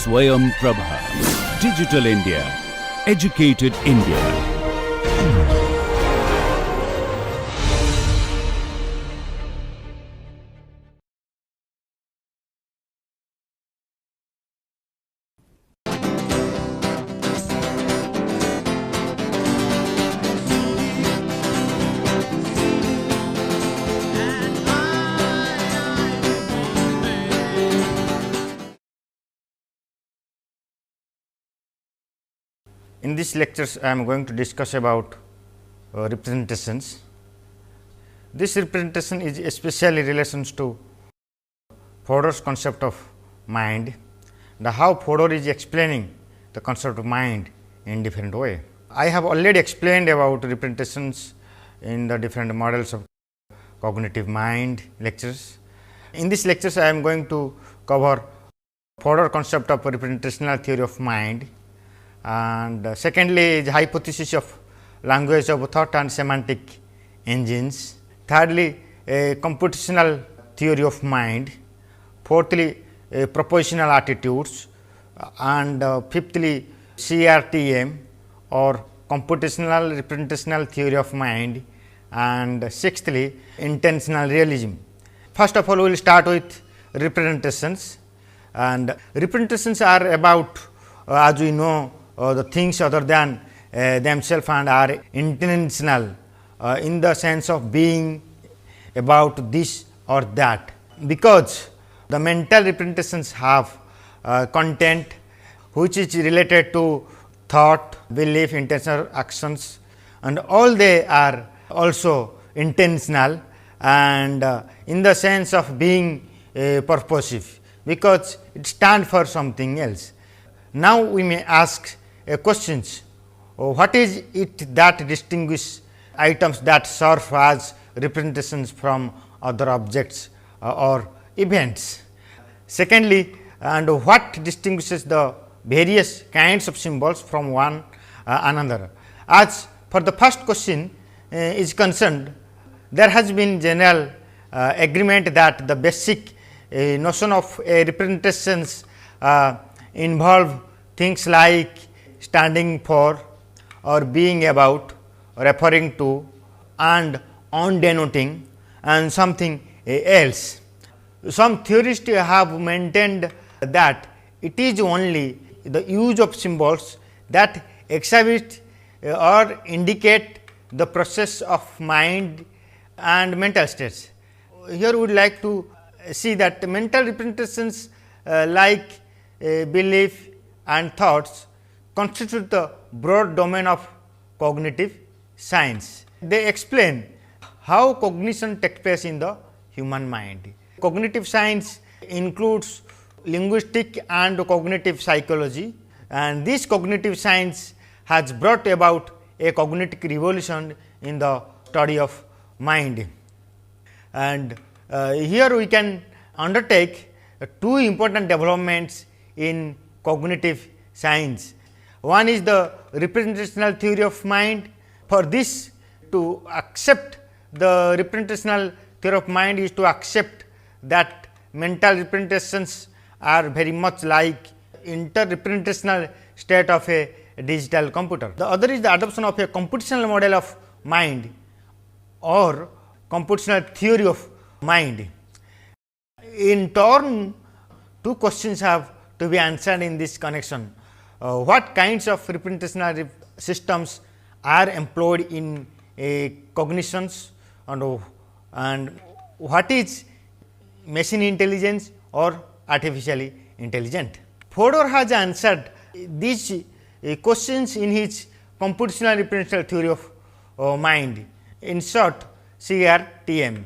Swayam Prabha. Digital India. Educated India. In these lectures, I am going to discuss about representations. This representation is especially in relation to Fodor's concept of mind, how Fodor is explaining the concept of mind in different way. I have already explained about representations in the different models of cognitive mind lectures. In these lectures, I am going to cover Fodor concept of representational theory of mind, and secondly, the hypothesis of language of thought and semantic engines. Thirdly, a computational theory of mind. Fourthly, propositional attitudes, and fifthly, CRTM or computational representational theory of mind, and sixthly, intentional realism. First of all, we will start with representations, and representations are about, as we know, the things other than themselves and are intentional in the sense of being about this or that, because the mental representations have content which is related to thought, belief, intention, actions, and all they are also intentional and in the sense of being purposive, because it stands for something else. Now, we may ask questions, what is it that distinguishes items that serve as representations from other objects or events? Secondly, and what distinguishes the various kinds of symbols from one another? As for the first question is concerned, there has been general agreement that the basic notion of representations involve things like standing for or being about, referring to, and on denoting, and something else. Some theorists have maintained that it is only the use of symbols that exhibit or indicate the process of mind and mental states. Here we would like to see that mental representations like belief and thoughts constitute the broad domain of cognitive science. They explain how cognition takes place in the human mind. Cognitive science includes linguistic and cognitive psychology, and this cognitive science has brought about a cognitive revolution in the study of mind. And here we can undertake two important developments in cognitive science. One is the representational theory of mind. For this, to accept the representational theory of mind is to accept that mental representations are very much like interrepresentational state of a digital computer. The other is the adoption of a computational model of mind or computational theory of mind. In turn, two questions have to be answered in this connection. What kinds of representational systems are employed in cognitions, and what is machine intelligence or artificially intelligent? Fodor has answered these questions in his computational representational theory of mind, in short CRTM.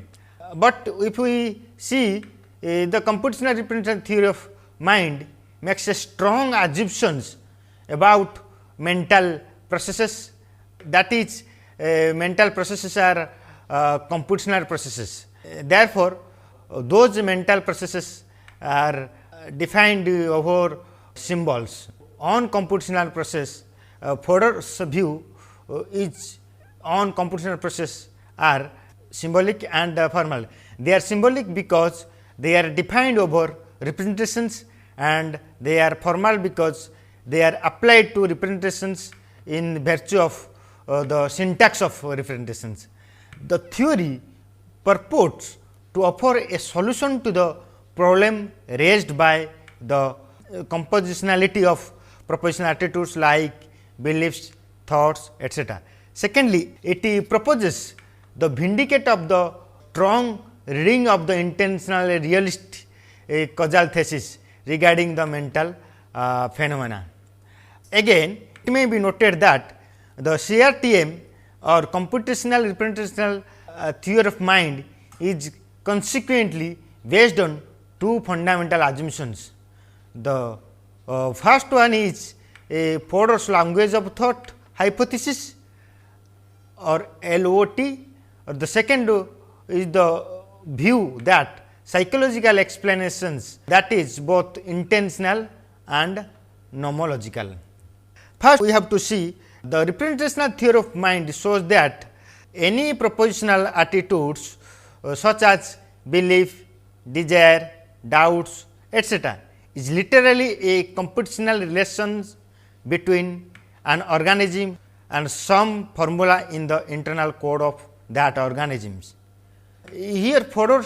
But if we see the computational representational theory of mind makes a strong assumptions about mental processes, that is mental processes are computational processes. Therefore, those mental processes are defined over symbols. On computational process, Fodor's view is on computational process are symbolic and formal. They are symbolic because they are defined over representations and they are formal because they are applied to representations in virtue of the syntax of representations. The theory purports to offer a solution to the problem raised by the compositionality of propositional attitudes like beliefs, thoughts, etc. Secondly, it proposes the vindicate of the strong reading of the intentional realist causal thesis regarding the mental phenomena. Again, it may be noted that the CRTM or computational representational theory of mind is consequently based on two fundamental assumptions. The first one is a Fodor's language of thought hypothesis or LOT, or the second is the view that psychological explanations, that is both intentional and nomological. First, we have to see the representational theory of mind shows that any propositional attitudes such as belief, desire, doubts, etc. is literally a computational relations between an organism and some formula in the internal code of that organisms. Here Fodor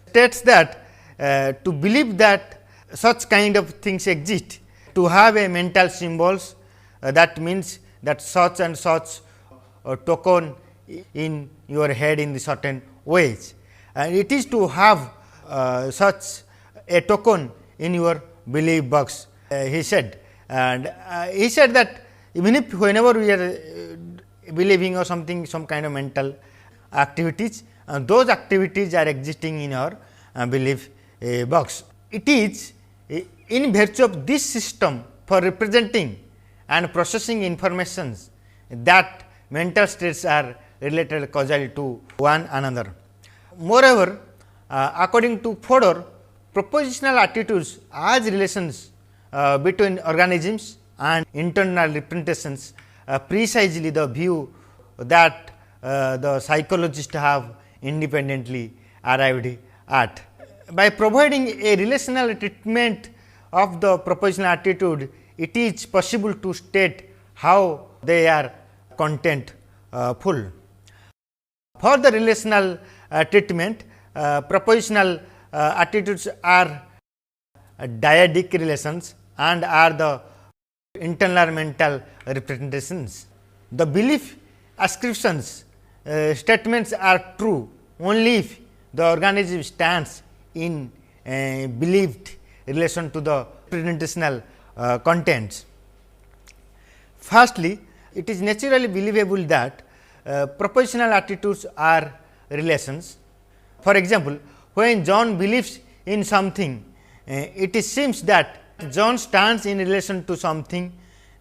states that to believe that such kind of things exist, to have a mental symbols, that means that such and such token in your head in the certain ways, and it is to have such a token in your belief box, he said. And he said that even if whenever we are believing or something, some kind of mental activities, those activities are existing in our belief box. It is in virtue of this system for representing and processing informations that mental states are related causally to one another. Moreover, according to Fodor, propositional attitudes as relations between organisms and internal representations precisely the view that the psychologists have independently arrived at. By providing a relational treatment of the propositional attitude, it is possible to state how they are content full. For the relational treatment, propositional attitudes are dyadic relations and are the internal mental representations. The belief ascriptions statements are true only if the organism stands in believed relation to the representational contents. Firstly, it is naturally believable that propositional attitudes are relations. For example, when John believes in something, it seems that John stands in relation to something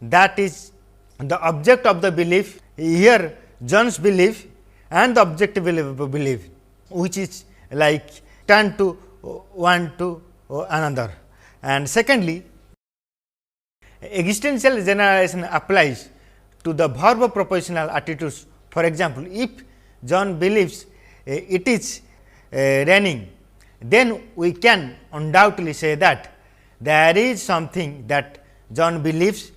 that is the object of the belief. Here John's belief and the objective belief, which is like stand to one to another. And secondly, existential generalization applies to the verb propositional attitudes. For example, if John believes it is raining, then we can undoubtedly say that there is something that John believes,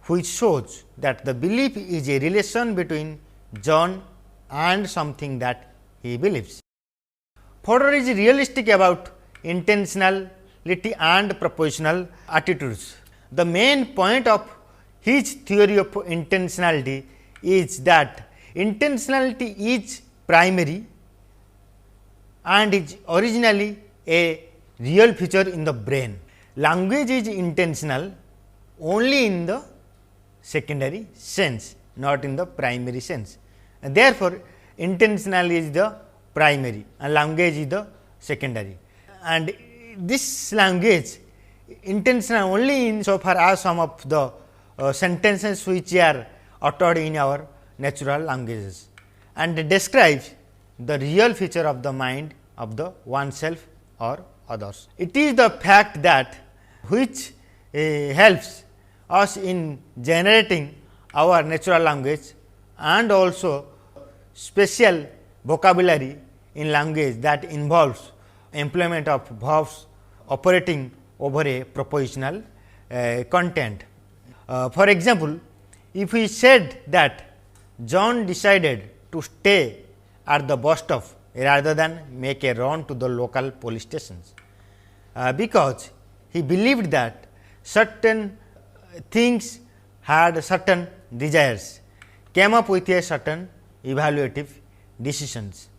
which shows that the belief is a relation between John and something that he believes. Fodor is realistic about intentionality and propositional attitudes. The main point of his theory of intentionality is that intentionality is primary and is originally a real feature in the brain. Language is intentional only in the secondary sense, not in the primary sense. And therefore, intentional is the primary and language is the secondary. And this language intentional only in so far as some of the sentences which are uttered in our natural languages, and describes the real feature of the mind of the oneself or others. It is the fact that which helps us in generating our natural language and also special vocabulary in language that involves employment of verbs operating over a propositional content. For example, if we said that John decided to stay at the bus stop rather than make a run to the local police stations, because he believed that certain things had certain desires, came up with a certain evaluative decisions.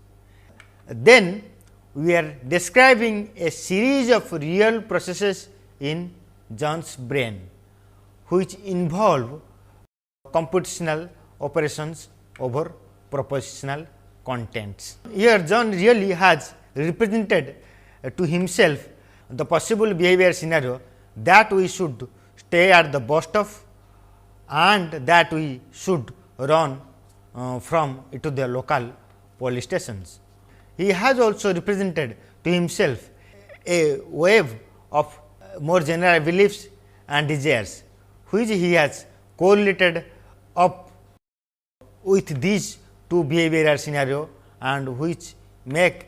Then we are describing a series of real processes in John's brain, which involve computational operations over propositional contents. Here John really has represented to himself the possible behavior scenario that we should stay at the bus stop and that we should run from to the local police stations. He has also represented to himself a wave of more general beliefs and desires, which he has correlated up with these two behavioral scenario and which make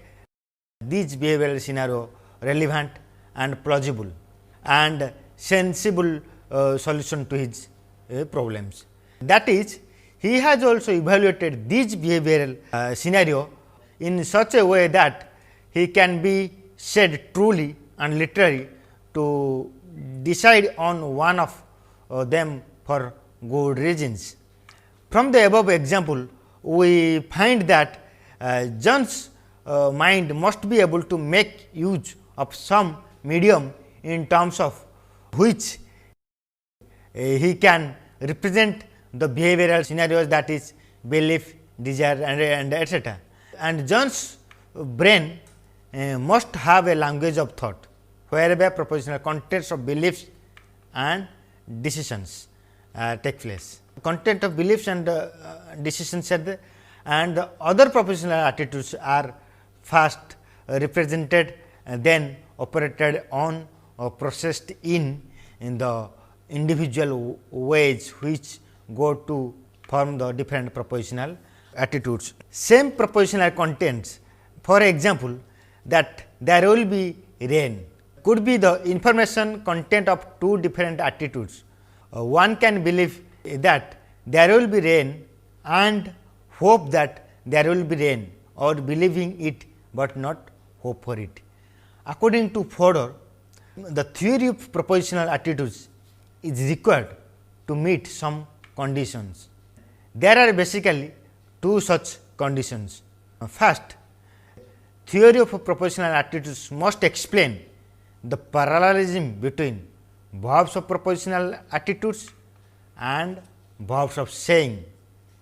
these behavioral scenario relevant and plausible and sensible solution to his problems. That is, he has also evaluated these behavioral scenario in such a way that he can be said truly and literally to decide on one of them for good reasons. From the above example, we find that John's mind must be able to make use of some medium in terms of which he can represent the behavioral scenarios, that is belief, desire and etc. And John's brain must have a language of thought, whereby propositional contents of beliefs and decisions take place. Content of beliefs and decisions and the other propositional attitudes are first represented and then operated on or processed in the individual ways which go to form the different propositional attitudes. Same propositional contents, for example, that there will be rain could be the information content of two different attitudes. One can believe that there will be rain and hope that there will be rain, or believing it, but not hope for it. According to Fodor, the theory of propositional attitudes is required to meet some conditions. There are basically two such conditions. First, theory of propositional attitudes must explain the parallelism between verbs of propositional attitudes and verbs of saying.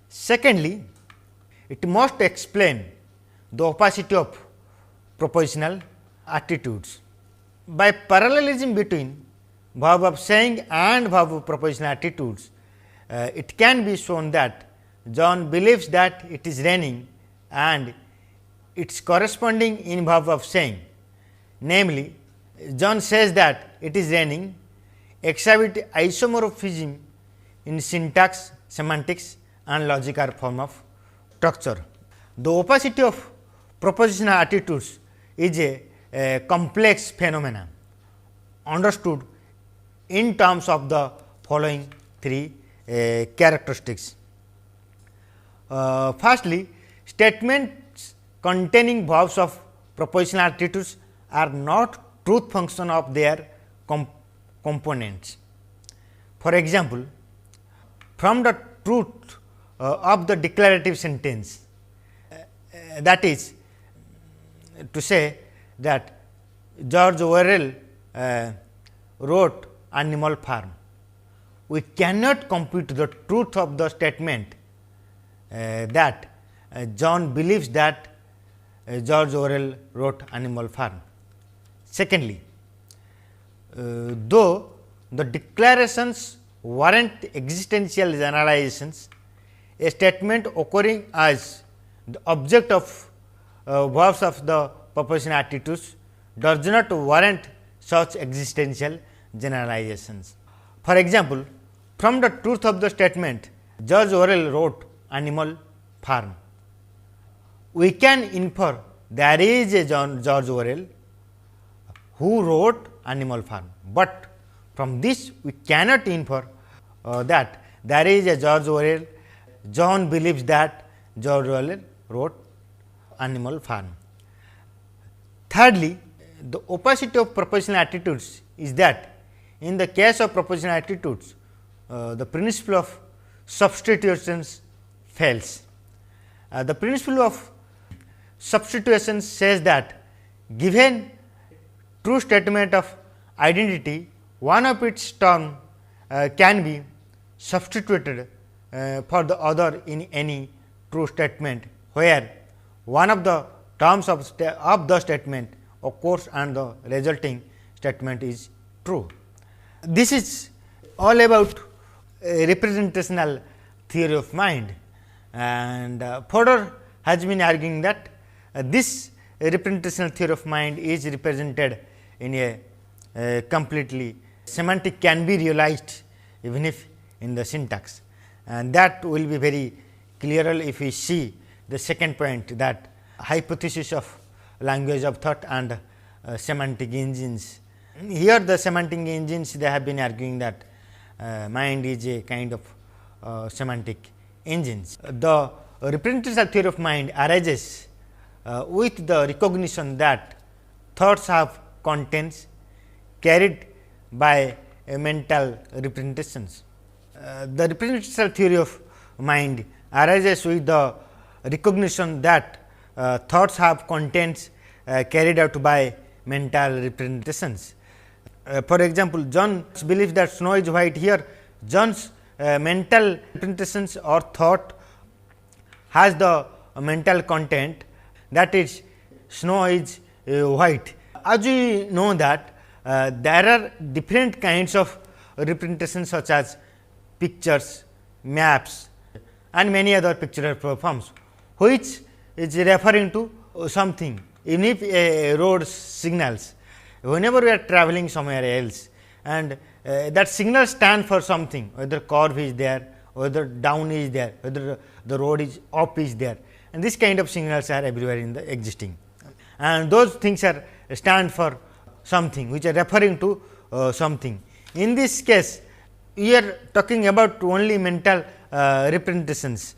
Secondly, it must explain the opacity of propositional attitudes. By parallelism between verb of saying and verb of propositional attitudes, it can be shown that John believes that it is raining and its corresponding in verb of saying, namely John says that it is raining, exhibit isomorphism in syntax, semantics and logical form of structure. The opacity of propositional attitudes is a complex phenomenon understood in terms of the following three characteristics. Firstly, statements containing verbs of propositional attitudes are not truth function of their components. For example, from the truth of the declarative sentence, that is to say that George Orwell wrote Animal Farm, we cannot compute the truth of the statement that John believes that George Orwell wrote Animal Farm. Secondly, though the declarations warrant existential generalizations, a statement occurring as the object of verbs of the propositional attitudes does not warrant such existential generalizations. For example, from the truth of the statement George Orwell wrote Animal Farm, we can infer there is a George Orwell who wrote Animal Farm, but from this we cannot infer that there is a George Orwell. John believes that George Orwell wrote Animal Farm. Thirdly, the opacity of propositional attitudes is that in the case of propositional attitudes, the principle of substitutions fails. The principle of substitution says that given true statement of identity, one of its term can be substituted for the other in any true statement, where one of the terms of the statement occurs and the resulting statement is true. This is all about representational theory of mind, and Fodor has been arguing that this representational theory of mind is represented in a completely semantic can be realized even if in the syntax, and that will be very clearer if we see the second point, that hypothesis of language of thought and semantic engines. Here the semantic engines, they have been arguing that mind is a kind of semantic engines. The representational theory of mind arises with the recognition that thoughts have contents carried by mental representations. The representational theory of mind arises with the recognition that thoughts have contents carried out by mental representations. For example, John believes that snow is white. Here John's mental representations or thought has the mental content, that is snow is white. As we know that there are different kinds of representations such as pictures, maps and many other pictorial forms, which is referring to something. Even if a road signals, whenever we are traveling somewhere else, and that signal stand for something, whether curve is there, whether down is there, whether the road is up is there, and this kind of signals are everywhere in the existing, and those things are stand for something which are referring to something. In this case, we are talking about only mental representations.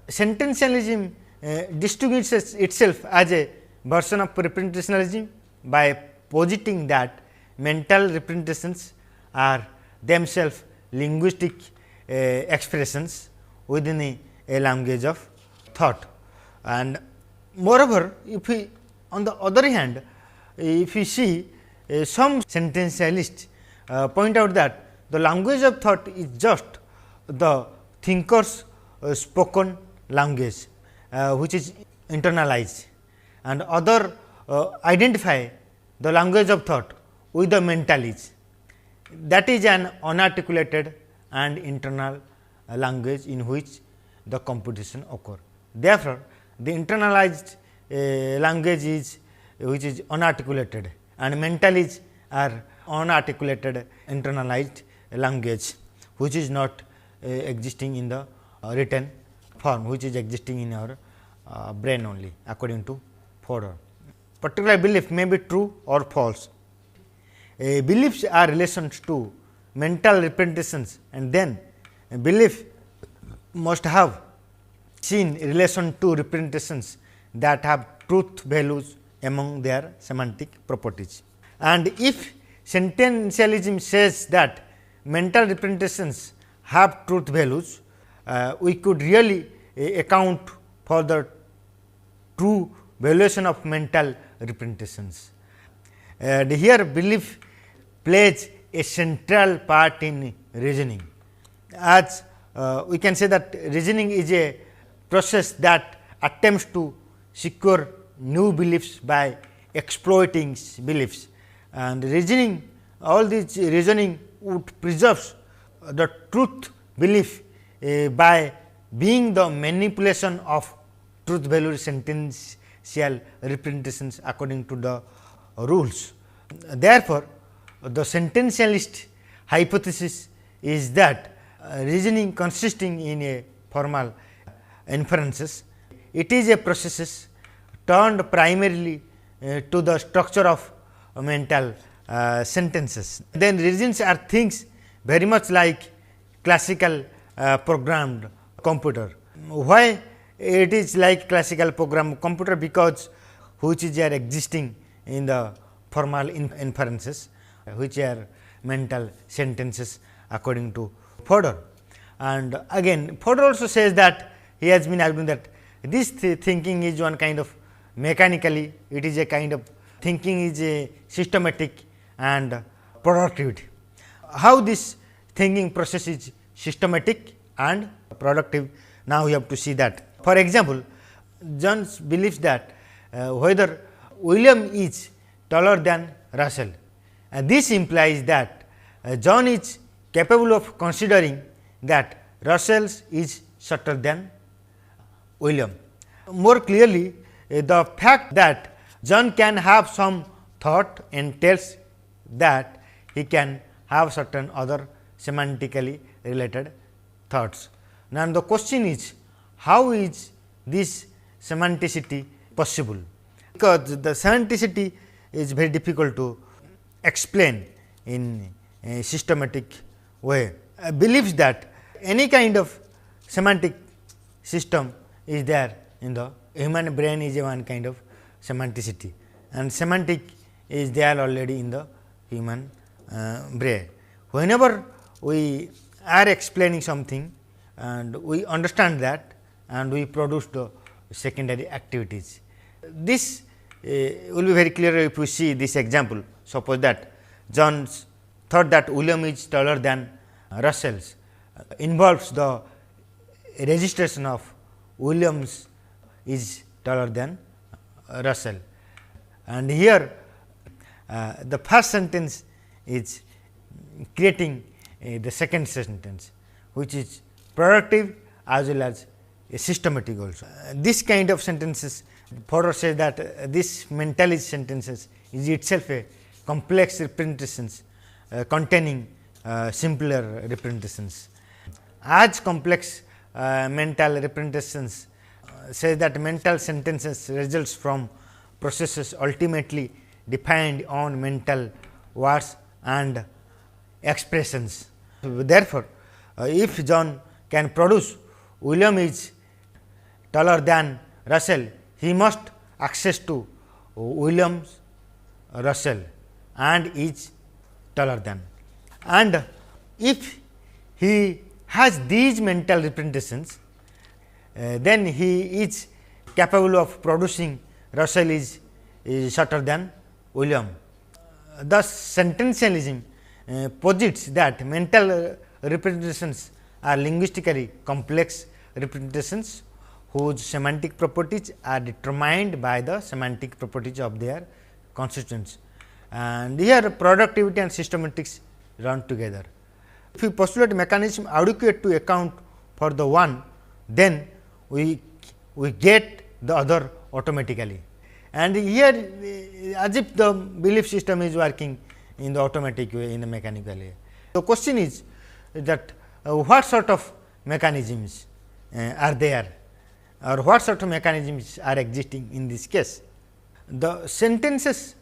Sententialism distinguishes itself as a version of representationalism by positing that mental representations are themselves linguistic expressions within a language of thought. And moreover, if we on the other hand, if we see some sententialists point out that the language of thought is just the thinker's spoken language, which is internalized, and other identify the language of thought with the mentality, that is an unarticulated and internal language in which the computation occur. Therefore, the internalized language is which is unarticulated, and mentality are unarticulated internalized language, which is not existing in the written form, which is existing in our brain only, according to Fodor. Particular belief may be true or false. Beliefs are relations to mental representations, and then belief must have seen relation to representations that have truth values among their semantic properties. And if sententialism says that mental representations have truth values, we could really account for the true valuation of mental representations. And here belief plays a central part in reasoning, as we can say that reasoning is a process that attempts to secure new beliefs by exploiting beliefs, and reasoning, all this reasoning would preserve the truth belief by being the manipulation of truth value sentential representations according to the rules. Therefore, the sententialist hypothesis is that reasoning consisting in a formal inferences, it is a process turned primarily to the structure of mental sentences. Then regions are things very much like classical programmed computer. Why it is like classical program computer? Because which is are existing in the formal inferences, which are mental sentences according to Fodor. And again Fodor also says that he has been arguing that this thinking is one kind of mechanically, it is a kind of thinking is a systematic and productive. How this thinking process is systematic and productive, now we have to see that. For example, John believes that whether William is taller than Russell, and this implies that John is capable of considering that Russell is shorter than William. More clearly, the fact that John can have some thought entails that he can have certain other semantically related thoughts. Now, the question is, how is this semanticity possible? Because the semanticity is very difficult to explain in a systematic way. Believes that any kind of semantic system is there in the human brain, is a one kind of semanticity, and semantic is there already in the human brain. Whenever we are explaining something and we understand that and we produce the secondary activities. This will be very clear if we see this example. Suppose that John thought that William is taller than Russell's, involves the registration of Williams is taller than Russell, and here the first sentence is creating the second sentence, which is productive as well as systematic also. This kind of sentences, Fodor says that this mentalist sentences is itself a complex representations containing simpler representations. As complex mental representations says that mental sentences results from processes ultimately defined on mental words and expressions. Therefore, if John can produce William is taller than Russell, he must access to Williams Russell and is taller than. And if he has these mental representations, then he is capable of producing Russell is shorter than William. Thus, sententialism posits that mental representations are linguistically complex representations whose semantic properties are determined by the semantic properties of their constituents. And here productivity and systematics run together. If we postulate mechanism adequate to account for the one, then we get the other automatically. And here as if the belief system is working in the automatic way, in the mechanical way. The question is that what sort of mechanisms are there, or what sort of mechanisms are existing in this case. The sentences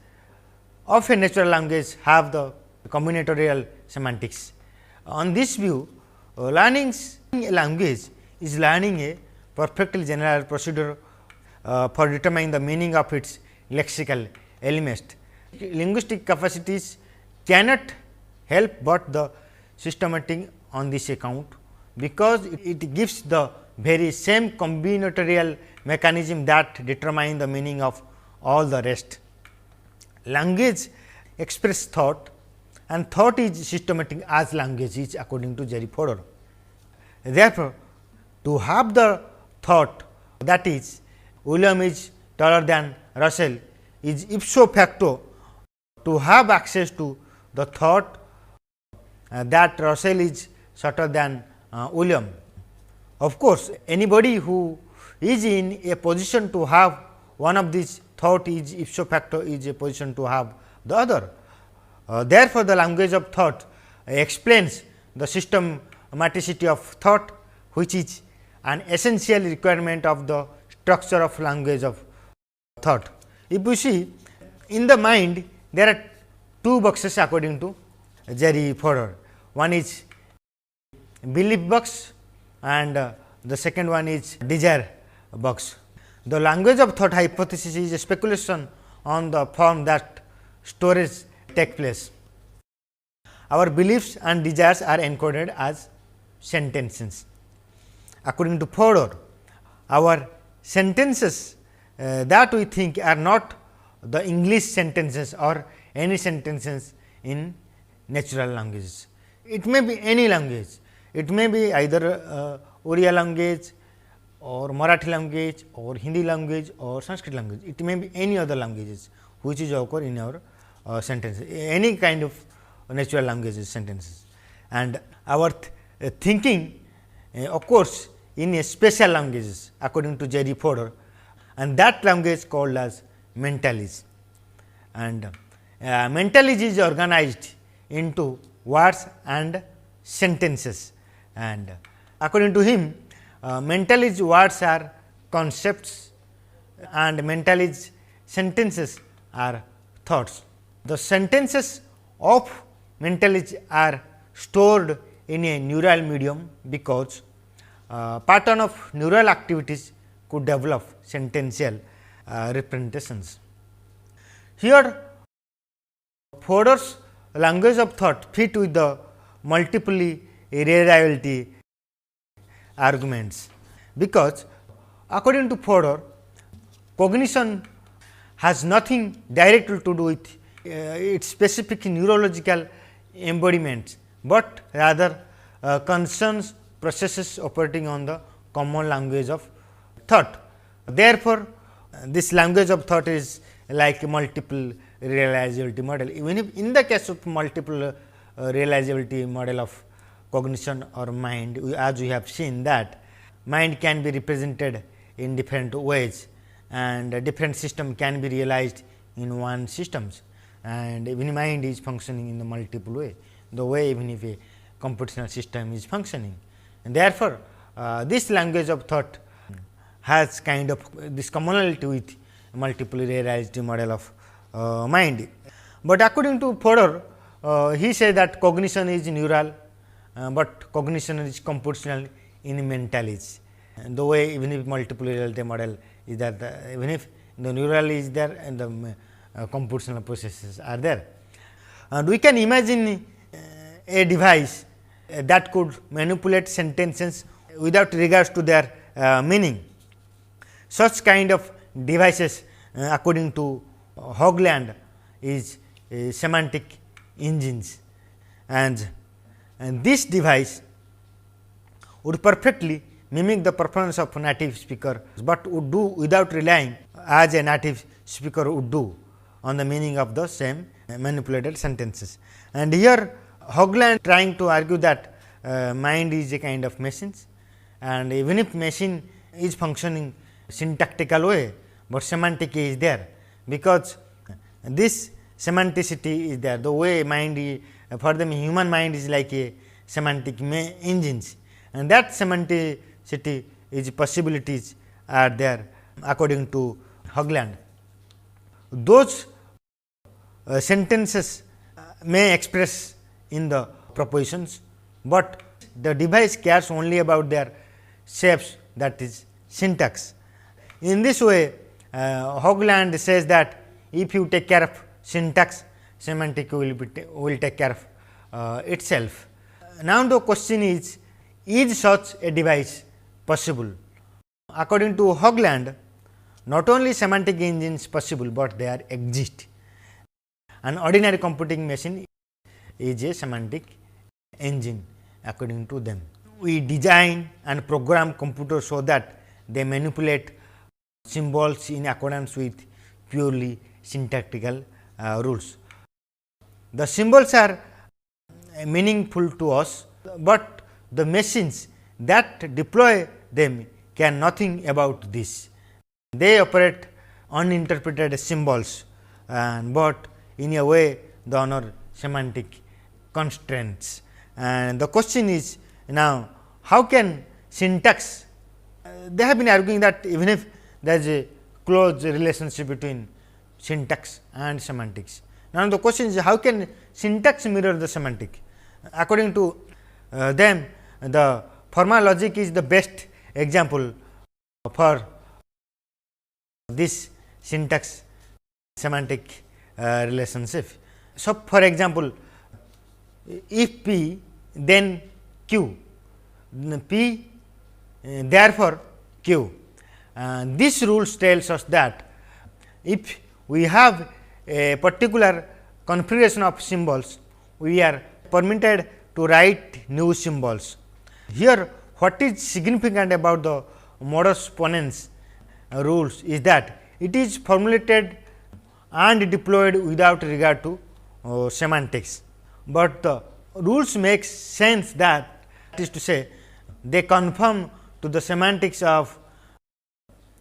of a natural language have the combinatorial semantics. On this view, learning a language is learning a perfectly general procedure for determining the meaning of its lexical elements. Linguistic capacities cannot help but the systematic on this account, because it gives the very same combinatorial mechanism that determine the meaning of all the rest. Language express thought, and thought is systematic as language is, according to Jerry Fodor. Therefore, to have the thought, that is William is taller than Russell, is ipso facto to have access to the thought that Russell is shorter than William. Of course, anybody who is in a position to have one of these thought is ipso facto is a position to have the other. Therefore, the language of thought explains the systematicity of thought, which is an essential requirement of the structure of language of thought. If you see, in the mind there are two boxes according to Jerry Fodor. One is belief box and the second one is desire box. The language of thought hypothesis is a speculation on the form that storage take place. Our beliefs and desires are encoded as sentences. According to Fodor, our sentences that we think are not the English sentences or any sentences in natural languages. It may be any language, it may be either Oriya language or Marathi language or Hindi language or Sanskrit language, it may be any other languages which is occur in our sentences, any kind of natural languages sentences. And our thinking occurs in a special languages according to Jerry Fodor, and that language called as mentalese. And mentalese is organized into words and sentences, and according to him mentalese words are concepts and mentalese sentences are thoughts. The sentences of mentalese are stored in a neural medium because pattern of neural activities could develop sentential representations. Here Fodor's language of thought fit with the multiple reliability arguments, because according to Fodor, cognition has nothing directly to do with its specific neurological embodiments, but rather concerns processes operating on the common language of thought. Therefore, this language of thought is like a multiple realizability model. Even if in the case of multiple realizability model of cognition or mind, as we have seen that mind can be represented in different ways and different system can be realized in one systems, and even mind is functioning in the multiple way, the way even if a computational system is functioning. And therefore, this language of thought has kind of this commonality with multiple realized model of mind. But according to Fodor, he says that cognition is neural, but cognition is computational in mentalese. The way even if multiple reality model is that even if the neural is there and the computational processes are there. And we can imagine a device that could manipulate sentences without regards to their meaning. Such kind of devices according to Hogland is semantic engines, and this device would perfectly mimic the performance of a native speaker, but would do without relying as a native speaker would do on the meaning of the same manipulated sentences. And here Hogland trying to argue that mind is a kind of machines, and even if machine is functioning syntactical way, but semantic is there, because this semanticity is there. The way mind is, for them human mind is like a semantic engines, and that semanticity is possibilities are there according to Hogland. Those sentences may express in the propositions, but the device cares only about their shapes, that is syntax. In this way, Hogland says that if you take care of syntax, semantic will take care of itself. Now, the question is such a device possible? According to Hogland, not only semantic engines possible, but they are exist. An ordinary computing machine is a semantic engine according to them. We design and program computers so that they manipulate symbols in accordance with purely syntactical rules. The symbols are meaningful to us, but the machines that deploy them care nothing about this. They operate uninterpreted symbols, but in a way they honor semantic constraints. And the question is now, how can syntax, they have been arguing that even if there is a close relationship between syntax and semantics, Now, the question is how can syntax mirror the semantic? According to them, the formal logic is the best example for this syntax semantic relationship. So, for example, if P then Q, P therefore Q. This rule tells us that if we have a particular configuration of symbols, we are permitted to write new symbols. Here, what is significant about the modus ponens rules is that it is formulated and deployed without regard to semantics, but the rules make sense, that is to say they conform to the semantics of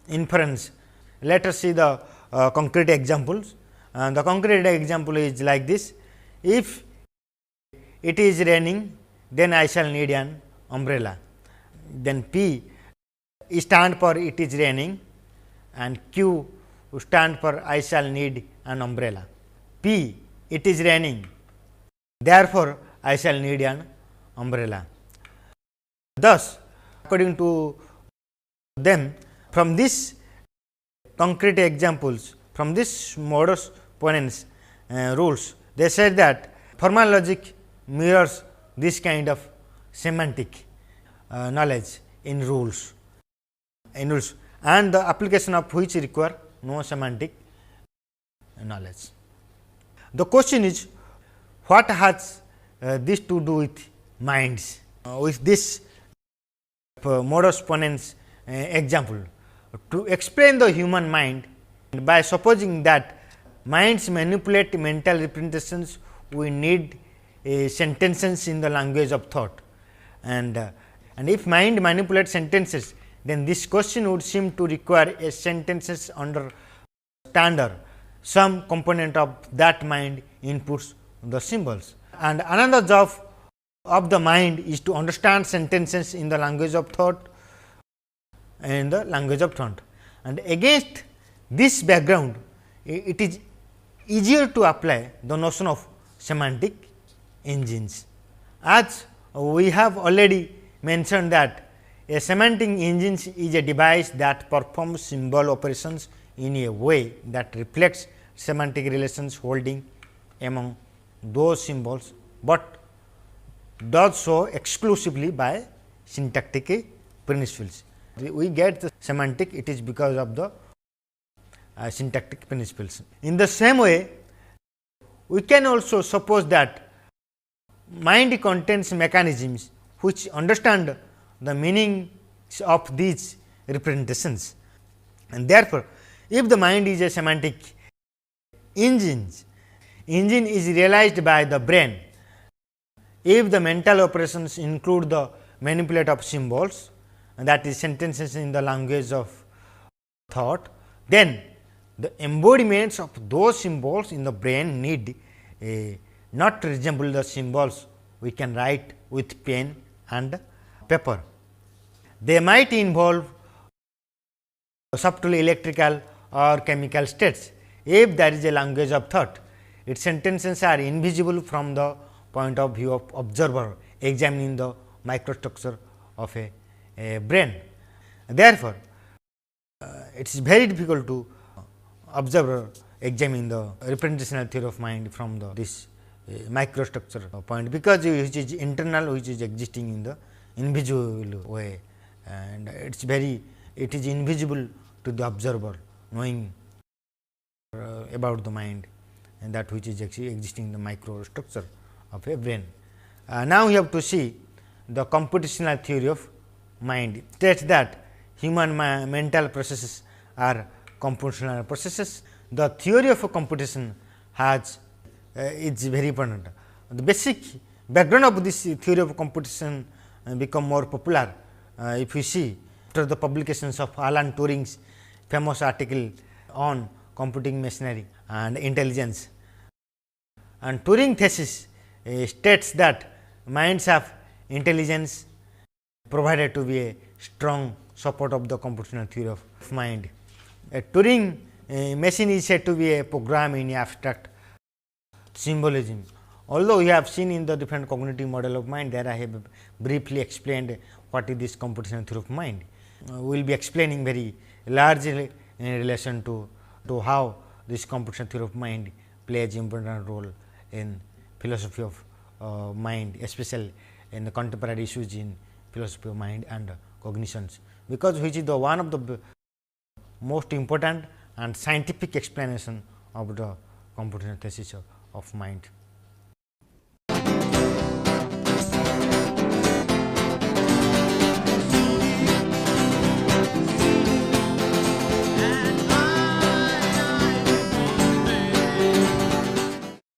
inference. Let us see the concrete examples. The concrete example is like this: if it is raining, then I shall need an umbrella. Then P stand for it is raining and Q stand for I shall need an umbrella. P it is raining, therefore, I shall need an umbrella. Thus, according to them, from this concrete examples, from this modus ponens rules, they said that formal logic mirrors this kind of semantic knowledge in rules, and the application of which require no semantic knowledge. The question is, what has this to do with minds? With this modus ponens example, to explain the human mind, by supposing that minds manipulate mental representations, we need sentences in the language of thought, and if mind manipulates sentences, then this question would seem to require a sentences under standard. Some component of that mind inputs the symbols, and another job of the mind is to understand sentences in the language of thought and the language of thought. And against this background, it is easier to apply the notion of semantic engines. As we have already mentioned that a semantic engine is a device that performs symbol operations in a way that reflects semantic relations holding among those symbols, but does so exclusively by syntactic principles. We get the semantic, it is because of the syntactic principles. In the same way, we can also suppose that mind contains mechanisms which understand the meanings of these representations, and therefore, if the mind is a semantic engine is realized by the brain. If the mental operations include the manipulate of symbols, that is sentences in the language of thought, then the embodiments of those symbols in the brain need not resemble the symbols we can write with pen and paper. They might involve subtle electrical or chemical states. If there is a language of thought, its sentences are invisible from the point of view of observer examining the microstructure of a brain. Therefore, it is very difficult to observer examine the representational theory of mind from this microstructure point, because which is internal, which is existing in the invisible way, and it is invisible to the observer knowing about the mind, and that which is actually existing in the microstructure of a brain. Now, we have to see the computational theory of mind. It states that human mental processes are computational processes. The theory of computation has is very important. The basic background of this theory of computation become more popular if you see after the publications of Alan Turing's famous article on computing machinery and intelligence. And Turing thesis states that minds have intelligence provided to be a strong support of the computational theory of mind. A Turing machine is said to be a program in abstract symbolism. Although we have seen in the different cognitive model of mind, there I have briefly explained what is this computational theory of mind. We will be explaining very largely in relation to how this computational theory of mind plays important role in philosophy of mind, especially in the contemporary issues in philosophy of mind and cognitions, because which is the one of the most important and scientific explanation of the computational thesis of mind.